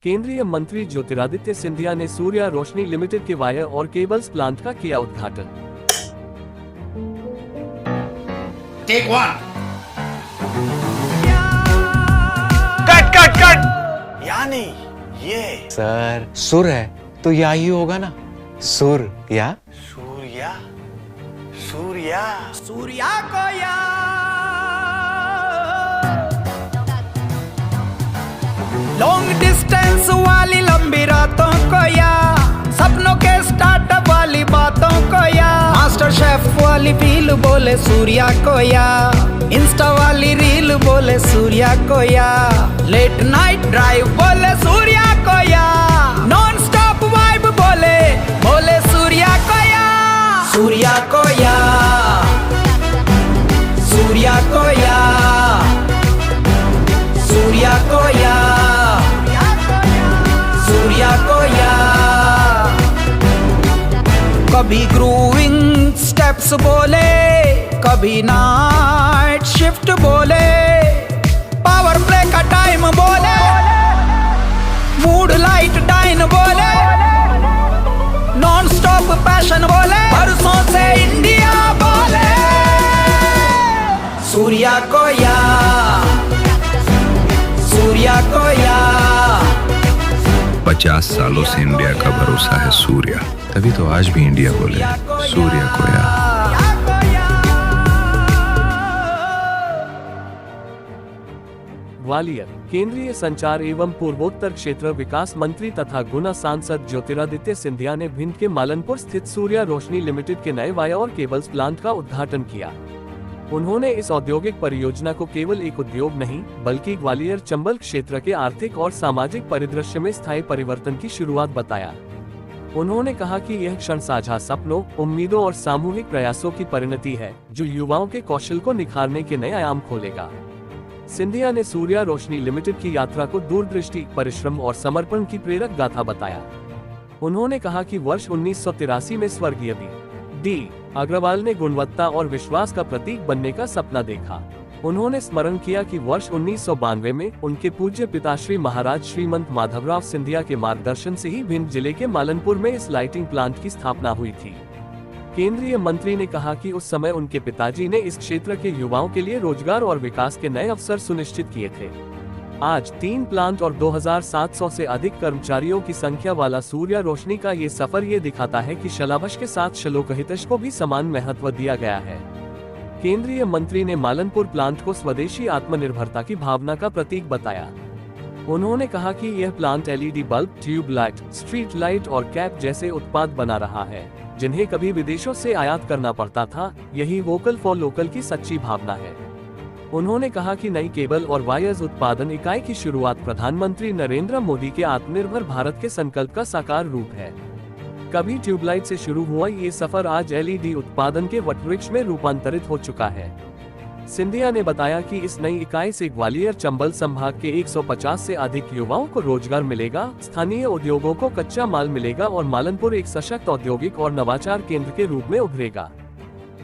केंद्रीय मंत्री ज्योतिरादित्य सिंधिया ने सूर्या रोशनी लिमिटेड के वायर और केबल्स प्लांट का किया उद्घाटन। Take one. Cut cut cut. यानी ये सर सुर है तो या ही होगा ना, सुर या सूर्या सूर्या सूर्या को या लॉन्ग डिस्टेंस वाली लंबी रातों को या सपनों के स्टार्टअप वाली बातों को या मास्टर शेफ वाली फील बोले सूर्या को या इंस्टा वाली रील बोले सूर्या को या लेट नाइट ड्राइव बोले सूर्या को या नॉन स्टॉप वाइब बोले बोले सूर्या को या सूर्या को या सूर्या को या सूर्या को या सूर्या को या कभी ग्रूविंग स्टेप्स बोले, कभी नाइट शिफ्ट बोले, पावर प्ले का टाइम बोले, मूड लाइट डाइन बोले, नॉन स्टॉप पैशन बोले, बरसों से इंडिया बोले सूर्या को या सूर्या को या 50 सालों से इंडिया का भरोसा है सूर्या, तभी तो आज भी इंडिया बोले सूर्या को या। ग्वालियर। केंद्रीय संचार एवं पूर्वोत्तर क्षेत्र विकास मंत्री तथा गुना सांसद ज्योतिरादित्य सिंधिया ने भिंड के मालनपुर स्थित सूर्या रोशनी लिमिटेड के नए वायर और केबल्स प्लांट का उद्घाटन किया। उन्होंने इस औद्योगिक परियोजना को केवल एक उद्योग नहीं बल्कि ग्वालियर चंबल क्षेत्र के आर्थिक और सामाजिक परिदृश्य में स्थायी परिवर्तन की शुरुआत बताया। उन्होंने कहा कि यह क्षण साझा सपनों, उम्मीदों और सामूहिक प्रयासों की परिणति है जो युवाओं के कौशल को निखारने के नए आयाम खोलेगा। सिंधिया ने सूर्या रोशनी लिमिटेड की यात्रा को दूरदृष्टि, परिश्रम और समर्पण की प्रेरक गाथा बताया। उन्होंने कहा कि वर्ष 1983 में स्वर्गीय डी अग्रवाल ने गुणवत्ता और विश्वास का प्रतीक बनने का सपना देखा। उन्होंने स्मरण किया कि वर्ष 1992 में उनके पूज्य पिताश्री महाराज श्रीमंत माधवराव सिंधिया के मार्गदर्शन से ही भिंड जिले के मालनपुर में इस लाइटिंग प्लांट की स्थापना हुई थी। केंद्रीय मंत्री ने कहा कि उस समय उनके पिताजी ने इस क्षेत्र के युवाओं के लिए रोजगार और विकास के नए अवसर सुनिश्चित किए थे। आज 3 प्लांट और 2700 से अधिक कर्मचारियों की संख्या वाला सूर्या रोशनी का ये सफर ये दिखाता है कि शलाभश के साथ श्लोकहितश को भी समान महत्व दिया गया है। केंद्रीय मंत्री ने मालनपुर प्लांट को स्वदेशी आत्मनिर्भरता की भावना का प्रतीक बताया। उन्होंने कहा कि यह plant LED bulb, tube light, street light और कैप जैसे उत्पाद बना रहा है जिन्हें कभी विदेशों से आयात करना पड़ता था। यही वोकल फॉर लोकल की सच्ची भावना है। उन्होंने कहा कि नई केबल और वायर्स उत्पादन इकाई की शुरुआत प्रधानमंत्री नरेंद्र मोदी के आत्मनिर्भर भारत के संकल्प का साकार रूप है। कभी ट्यूबलाइट से शुरू हुआ ये सफर आज LED उत्पादन के वटवृक्ष में रूपांतरित हो चुका है। सिंधिया ने बताया कि इस नई इकाई से ग्वालियर चंबल संभाग के 150 से अधिक युवाओं को रोजगार मिलेगा, स्थानीय उद्योगों को कच्चा माल मिलेगा और मालनपुर एक सशक्त औद्योगिक और नवाचार केंद्र के रूप में उभरेगा।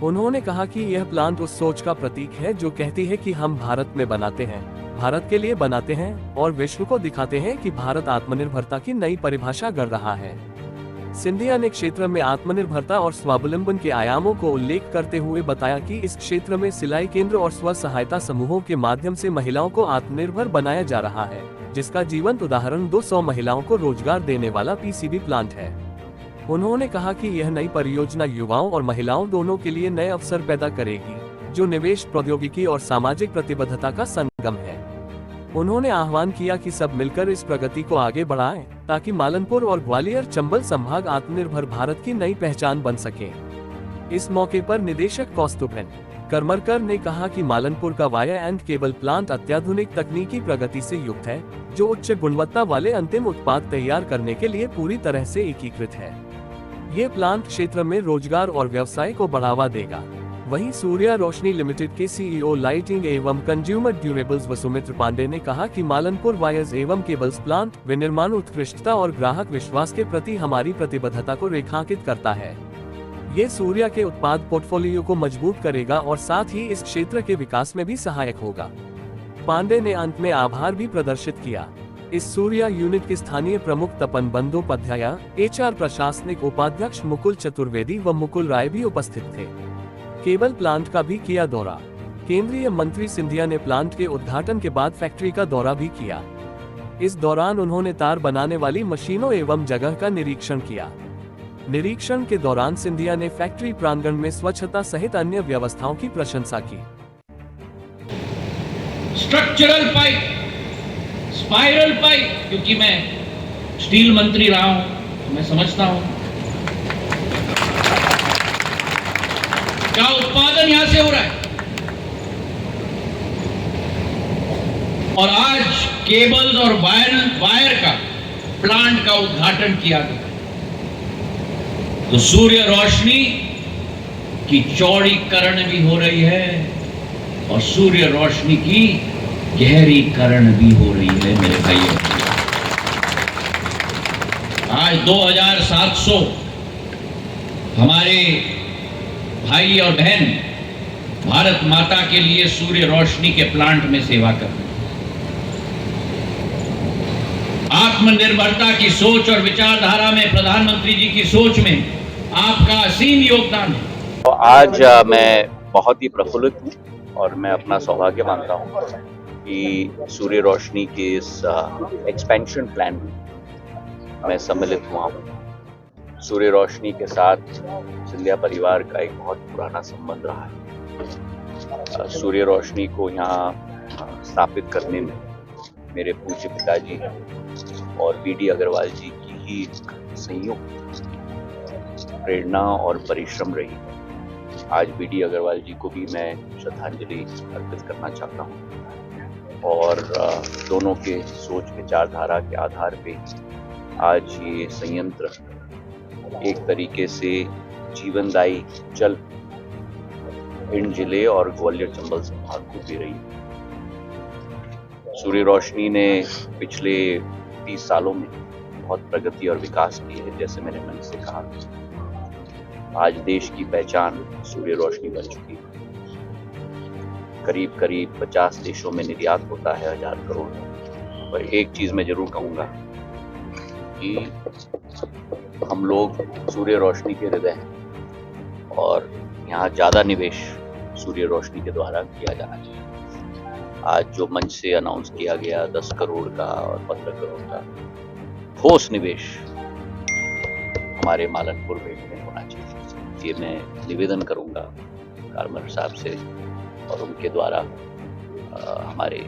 उन्होंने कहा कि यह प्लांट उस सोच का प्रतीक है जो कहती है कि हम भारत में बनाते हैं, भारत के लिए बनाते हैं और विश्व को दिखाते हैं कि भारत आत्मनिर्भरता की नई परिभाषा कर रहा है। सिंधिया ने क्षेत्र में आत्मनिर्भरता और स्वावलंबन के आयामों को उल्लेख करते हुए बताया कि इस क्षेत्र में सिलाई केंद्र और स्व सहायता समूहों के माध्यम से महिलाओं को आत्मनिर्भर बनाया जा रहा है, जिसका जीवंत उदाहरण 200 महिलाओं को रोजगार देने वाला PCB प्लांट है। उन्होंने कहा कि यह नई परियोजना युवाओं और महिलाओं दोनों के लिए नए अवसर पैदा करेगी, जो निवेश, प्रौद्योगिकी और सामाजिक प्रतिबद्धता का संगम है। उन्होंने आह्वान किया कि सब मिलकर इस प्रगति को आगे बढ़ाएं, ताकि मालनपुर और ग्वालियर चंबल संभाग आत्मनिर्भर भारत की नई पहचान बन सके। इस मौके पर निदेशक कौस्तुभ करमरकर ने कहा कि मालनपुर का वायर एंड केबल प्लांट अत्याधुनिक तकनीकी प्रगति से युक्त है, जो उच्च गुणवत्ता वाले अंतिम उत्पाद तैयार करने के लिए पूरी तरह से एकीकृत है। ये प्लांट क्षेत्र में रोजगार और व्यवसाय को बढ़ावा देगा। वहीं सूर्या रोशनी लिमिटेड के CEO लाइटिंग एवं कंज्यूमर ड्यूरेबल्स वसुमित्र पांडे ने कहा कि मालनपुर वायर्स एवं केबल्स प्लांट विनिर्माण उत्कृष्टता और ग्राहक विश्वास के प्रति हमारी प्रतिबद्धता को रेखांकित करता है। ये सूर्या के उत्पाद पोर्टफोलियो को मजबूत करेगा और साथ ही इस क्षेत्र के विकास में भी सहायक होगा। पांडे ने अंत में आभार भी प्रदर्शित किया। इस सूर्या यूनिट के स्थानीय प्रमुख तपन बंदोपाध्याय, HR प्रशासनिक उपाध्यक्ष मुकुल चतुर्वेदी व मुकुल राय भी उपस्थित थे। केबल प्लांट का भी किया दौरा। केंद्रीय मंत्री सिंधिया ने प्लांट के उद्घाटन के बाद फैक्ट्री का दौरा भी किया। इस दौरान उन्होंने तार बनाने वाली मशीनों एवं जगह का निरीक्षण किया। निरीक्षण के दौरान सिंधिया ने फैक्ट्री प्रांगण में स्वच्छता सहित अन्य व्यवस्थाओं की प्रशंसा की। स्ट्रक्चरल पाइप, स्पाइरल पाइप, क्योंकि मैं स्टील मंत्री रहा हूं, मैं समझता हूं क्या उत्पादन यहां से हो रहा है। और आज केबल्स और वायर का प्लांट का उद्घाटन किया गया, तो सूर्य रोशनी की चौड़ीकरण भी हो रही है और सूर्य रोशनी की गहरीकरण भी हो रही है। मेरे भाइयों, आज 2700 हमारे भाई और बहन भारत माता के लिए सूर्य रोशनी के प्लांट में सेवा कर रहे हैं। आत्मनिर्भरता की सोच और विचारधारा में, प्रधानमंत्री जी की सोच में आपका असीम योगदान है। तो आज मैं बहुत ही प्रफुल्लित हूँ और मैं अपना सौभाग्य मानता हूँ कि सूर्य रोशनी के इस एक्सपेंशन प्लान में मैं सम्मिलित हुआ हूँ। सूर्य रोशनी के साथ सिंधिया परिवार का एक बहुत पुराना संबंध रहा है। सूर्य रोशनी को यहाँ स्थापित करने में मेरे पूज्य पिताजी और VD अग्रवाल जी की ही संयुक्त प्रेरणा और परिश्रम रही। आज VD अग्रवाल जी को भी मैं श्रद्धांजलि अर्पित करना चाहता हूँ और दोनों के सोच विचारधारा के आधार पे आज ये संयंत्र एक तरीके से जीवनदायी जल भिंड जिले और ग्वालियर चंबल संभाग को दे रही है। सूर्य रोशनी ने पिछले 30 सालों में बहुत प्रगति और विकास की है। जैसे मैंने मन से कहा, आज देश की पहचान सूर्य रोशनी बन चुकी है। करीब करीब 50 देशों में निर्यात होता है 1000 करोड़। पर एक चीज मैं जरूर कहूंगा कि हम लोग सूर्य रोशनी के हृदय हैं और यहाँ ज्यादा निवेश सूर्य रोशनी के द्वारा किया जाना चाहिए। आज जो मंच से अनाउंस किया गया 10 करोड़ का और 15 करोड़ का ठोस निवेश हमारे मालनपुर में होना चाहिए। ये मैं निवेदन करूंगा कारमर साहब से और उनके द्वारा हमारे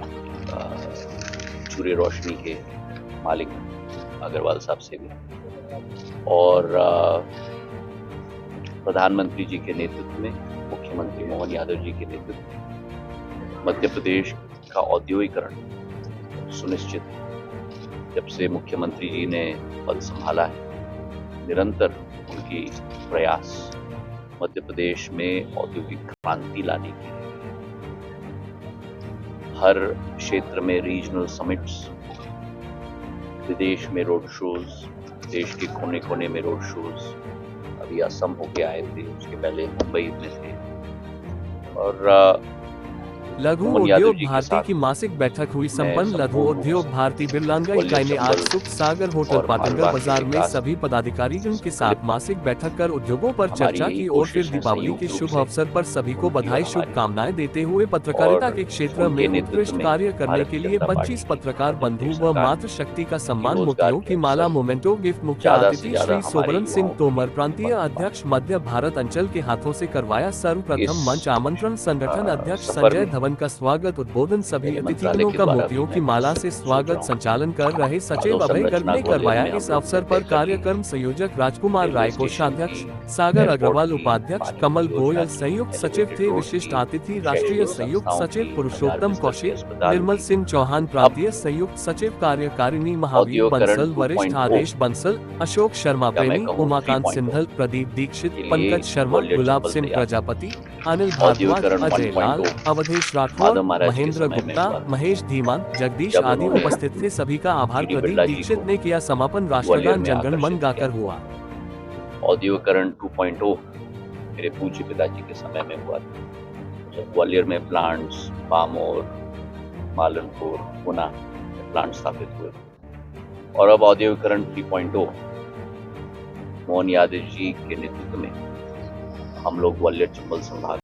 सूर्य रोशनी के मालिक अग्रवाल साहब से भी और प्रधानमंत्री जी के नेतृत्व में, मुख्यमंत्री मोहन यादव जी के नेतृत्व में मध्य प्रदेश का औद्योगिकरण सुनिश्चित है। जब से मुख्यमंत्री जी ने पद संभाला है, निरंतर उनकी प्रयास मध्य प्रदेश में औद्योगिक क्रांति लाने की है। हर क्षेत्र में रीजनल समिट्स, विदेश में रोड शोज, देश के कोने कोने में रोड शोज। अभी असम होके आए थे, उसके पहले मुंबई में थे। और लघु उद्योग भारती की मासिक बैठक हुई संपन्न। लघु उद्योग भारती बिरलांगा इकाई ने आज सुख सागर होटल पाटनगर बाजार में सभी पदाधिकारियों के साथ मासिक बैठक कर उद्योगों पर चर्चा की और फिर दीपावली के शुभ अवसर पर सभी को बधाई शुभकामनाएं देते हुए पत्रकारिता के क्षेत्र में उत्कृष्ट कार्य करने के लिए 25 पत्रकार बंधु व मातृ शक्ति का सम्मान, मोतियों की माला, मोमेंटो गिफ्ट मुख्य अतिथि श्री सोबरन सिंह तोमर, प्रांतीय अध्यक्ष मध्य भारत अंचल के हाथों से करवाया। सर्वप्रथम मंच आमंत्रण संगठन अध्यक्ष संजय धवन का स्वागत उद्बोधन सभी अतिथियों का मोतियों की माला से स्वागत संचालन कर रहे सचिव अभय गर्ग ने करवाया। इस अवसर पर कार्यक्रम संयोजक राजकुमार राय, कोषाध्यक्ष सागर अग्रवाल, उपाध्यक्ष कमल गोयल संयुक्त सचिव थे। विशिष्ट अतिथि राष्ट्रीय संयुक्त सचिव पुरुषोत्तम कौशिक, निर्मल सिंह चौहान, प्रांतीय संयुक्त सचिव कार्यकारिणी महावीर बंसल, वरिष्ठ आदेश बंसल, अशोक शर्मा प्रेमी, उमाकांत सिंधल, प्रदीप दीक्षित, पंकज शर्मा, गुलाब सिंह प्रजापति, अनिल भारद्वाज, अजय लाल, अवधेश राठौर, महेंद्र गुप्ता, महेश धीमान, जगदीश आदि उपस्थित थे। सभी का आभार। प्रदीप दीक्षित ने किया समापन। राष्ट्रगान जनगण मन गाकर हुआ। औद्योगिकरण 2.0 मेरे पूज्य पिताजी के समय में हुआ था, जब ग्वालियर में प्लांट्स, बामोर, मालनपुर, गुना प्लांट स्थापित हुए। और अब औद्योगिकरण 3.0 मोहन यादव जी के नेतृत्व में हम लोग ग्वालियर चंबल संभाग